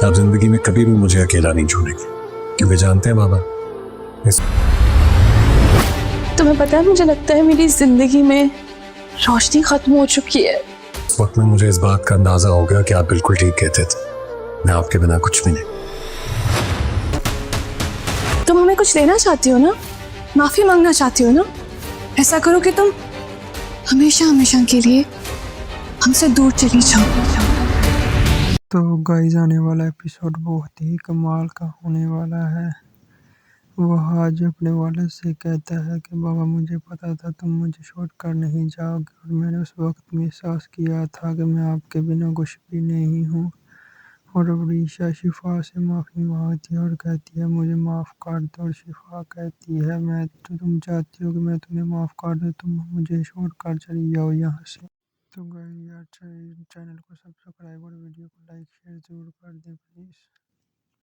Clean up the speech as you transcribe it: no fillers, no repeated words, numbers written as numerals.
आप जिंदगी में कभी भी मुझे अकेला नहीं छोड़ेंगे, क्योंकि जानते हैं बाबा, इस तुम्हें पता है, मुझे लगता है मेरी जिंदगी में रोशनी खत्म हो चुकी है। वक्त में मुझे इस बात का अंदाजा हो गया कि आप बिल्कुल ठीक कहते थे। मैं आपके बिना कुछ भी नहीं। तुम हमें कुछ देना चाहती हो ना, माफी मांगना चाहती हो ना? ऐसा करो कि तुम हमेशा हमेशा के लिए हमसे दूर चली जाओ। तो गाइस, आने वाला एपिसोड बहुत ही कमाल का होने वाला है। वह आज अपने वालिद से कहता है कि बाबा, मुझे पता था तुम मुझे छोड़ कर नहीं जाओगे, और मैंने उस वक्त में एहसास किया था कि मैं आपके बिना कुछ भी नहीं हूँ। और अब रीशा शिफा से माफ़ी मांगती है और कहती है मुझे माफ़ कर दो, और शिफा कहती है तुम चाहती हो कि मैं तुम्हें माफ़ कर दूँ, तुम मुझे छोड़ कर चली जाओ यहाँ से। तो गाइस यार, चैनल को सब्सक्राइब और वीडियो को लाइक शेयर जरूर कर दें प्लीज़।